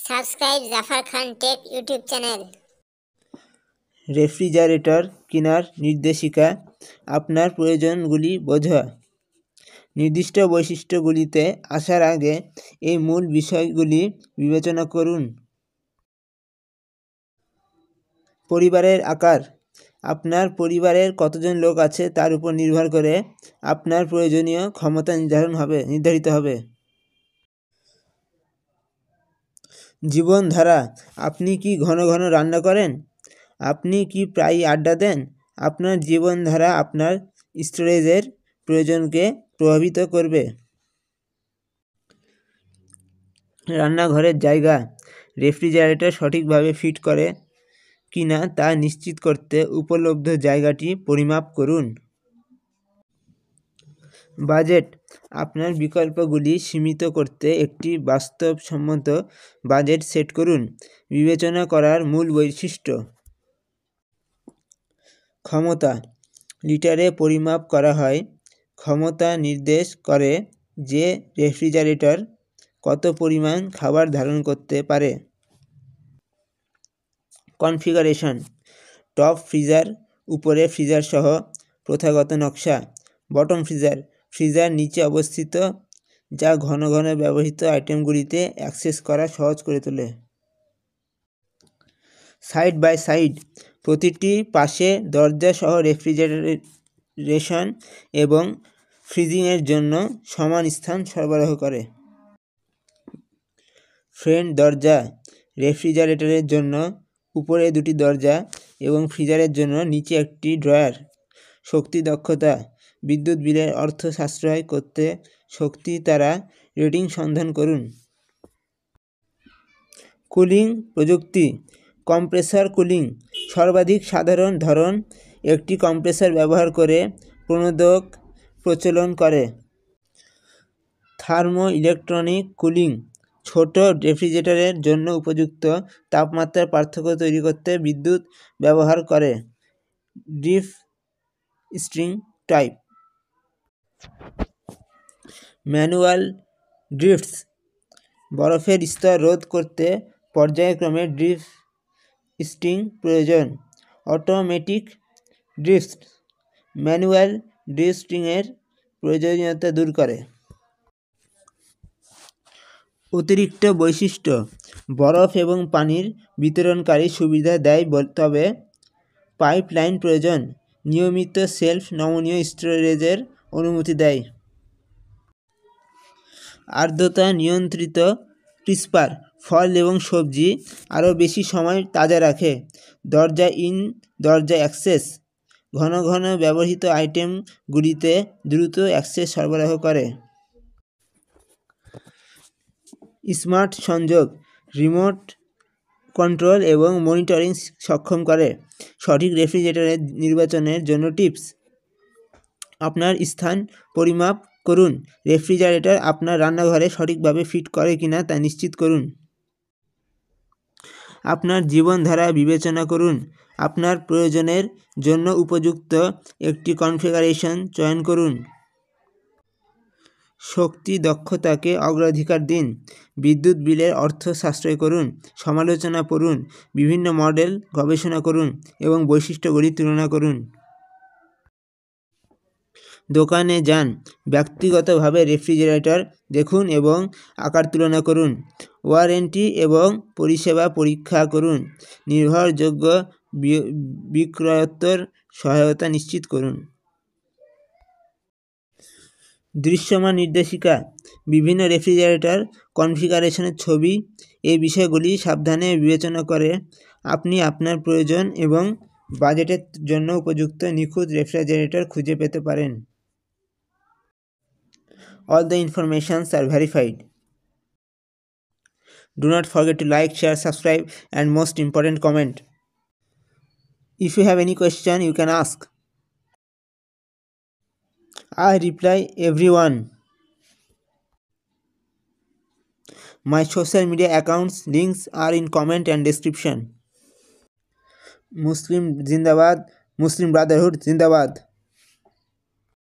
Subscribe Zafar খান take YouTube channel. Refrigerator কেনার নির্দেশিকা। আপনার প্রয়োজনগুলি বোঝা। নির্দিষ্ট বৈশিষ্ট্যগুলিতে আসার আগে এই মূল বিষয়গুলি বিবেচনা করুন। পরিবারের আকার। আপনার পরিবারের কতজন লোক আছে তার উপর নির্ভর করে আপনার প্রয়োজনীয় ক্ষমতা নির্ধারিত হবে। জীবনধারা। আপনি কি ঘন ঘন রান্না করেন? আপনি কি প্রায়ই আড্ডা দেন? আপনার জীবনধারা আপনার স্টোরেজের প্রয়োজনকে প্রভাবিত করবে। রান্নাঘরের জায়গা। রেফ্রিজারেটর সঠিকভাবে ফিট করে কিনা তা নিশ্চিত করতে উপলব্ধ জায়গাটি পরিমাপ করুন। বাজেট। আপনার বিকল্পগুলি সীমিত করতে একটি বাস্তবসম্মত বাজেট সেট করুন। বিবেচনা করার মূল বৈশিষ্ট্য। ক্ষমতা। লিটারে পরিমাপ করা হয়। ক্ষমতা নির্দেশ করে যে রেফ্রিজারেটর কত পরিমাণ খাবার ধারণ করতে পারে। কনফিগারেশন। টপ ফ্রিজার, উপরে ফ্রিজার সহ প্রথাগত নকশা। বটম ফ্রিজার, ফ্রিজার নিচে অবস্থিত, যা ঘন ঘন ব্যবহৃত আইটেমগুলিতে অ্যাক্সেস করা সহজ করে তোলে। সাইড বাই সাইড, প্রতিটি পাশে দরজা সহ রেফ্রিজারেশন এবং ফ্রিজিংয়ের জন্য সমান স্থান সরবরাহ করে। ফ্রন্ট দরজা, রেফ্রিজারেটরের জন্য উপরে দুটি দরজা এবং ফ্রিজারের জন্য নিচে একটি ড্রয়ার। শক্তি দক্ষতা, বিদ্যুৎ বিলের অর্থ সাশ্রয় করতে শক্তি তারা রেটিং সন্ধান করুন। কুলিং প্রযুক্তি। কম্প্রেসর কুলিং সর্বাধিক সাধারণ ধরন। একটি কম্প্রেসর ব্যবহার করে প্রণোদক প্রচলন করে। থার্মো ইলেকট্রনিক কুলিং ছোট রেফ্রিজারেটরের জন্য উপযুক্ত তাপমাত্রার পার্থক্য তৈরি করতে বিদ্যুৎ ব্যবহার করে। Deep string type. ম্যানুয়াল ড্রিফটস, বরফের স্তর রোধ করতে পর্যায়ক্রমে ড্রিপ স্ট্রিং প্রয়োজন। অটোমেটিক ড্রিফটস ম্যানুয়াল ড্রিপ স্ট্রিংয়ের প্রয়োজনীয়তা দূর করে। অতিরিক্ত বৈশিষ্ট্য। বরফ এবং পানির বিতরণকারী সুবিধা দেয়, তবে পাইপলাইন প্রয়োজন। নিয়মিত সেলফ নমনীয় স্টোরেজের অনুমতি দেয়। আর্দ্রতা নিয়ন্ত্রিত ক্রিস্পার, ফল এবং সবজি আরও বেশি সময় তাজা রাখে। দরজা ইন, দরজা অ্যাক্সেস, ঘন ঘন ব্যবহৃত আইটেমগুলিতে দ্রুত অ্যাক্সেস সরবরাহ করে। স্মার্ট সংযোগ, রিমোট কন্ট্রোল এবং মনিটরিং সক্ষম করে। সঠিক রেফ্রিজারেটর নির্বাচনের জন্য টিপস। আপনার স্থান পরিমাপ করুন। রেফ্রিজারেটর আপনার রান্নাঘরে সঠিকভাবে ফিট করে কিনা তা নিশ্চিত করুন। আপনার জীবনধারা বিবেচনা করুন। আপনার প্রয়োজনের জন্য উপযুক্ত একটি কনফিগারেশন চয়ন করুন। শক্তি দক্ষতাকে অগ্রাধিকার দিন। বিদ্যুৎ বিলের অর্থ সাশ্রয় করুন। সমালোচনা পড়ুন। বিভিন্ন মডেল গবেষণা করুন এবং বৈশিষ্ট্যগুলি তুলনা করুন। দোকানে যান, ব্যক্তিগতভাবে রেফ্রিজারেটর দেখুন এবং আকার তুলনা করুন। ওয়ারেন্টি এবং পরিষেবা পরীক্ষা করুন। নির্ভরযোগ্য বিক্রয়োত্তর সহায়তা নিশ্চিত করুন। দৃশ্যমান নির্দেশিকা, বিভিন্ন রেফ্রিজারেটর কনফিগারেশনের ছবি। এই বিষয়গুলি সাবধানে বিবেচনা করে আপনি আপনার প্রয়োজন এবং বাজেটের জন্য উপযুক্ত নিখুঁত রেফ্রিজারেটর খুঁজে পেতে পারেন। All the informations are verified. Do not forget to like, share, subscribe, and most important, comment. If you have any question, you can ask. I reply everyone. My social media accounts links are in comment and description. Muslim Zindabad, Muslim Brotherhood Zindabad.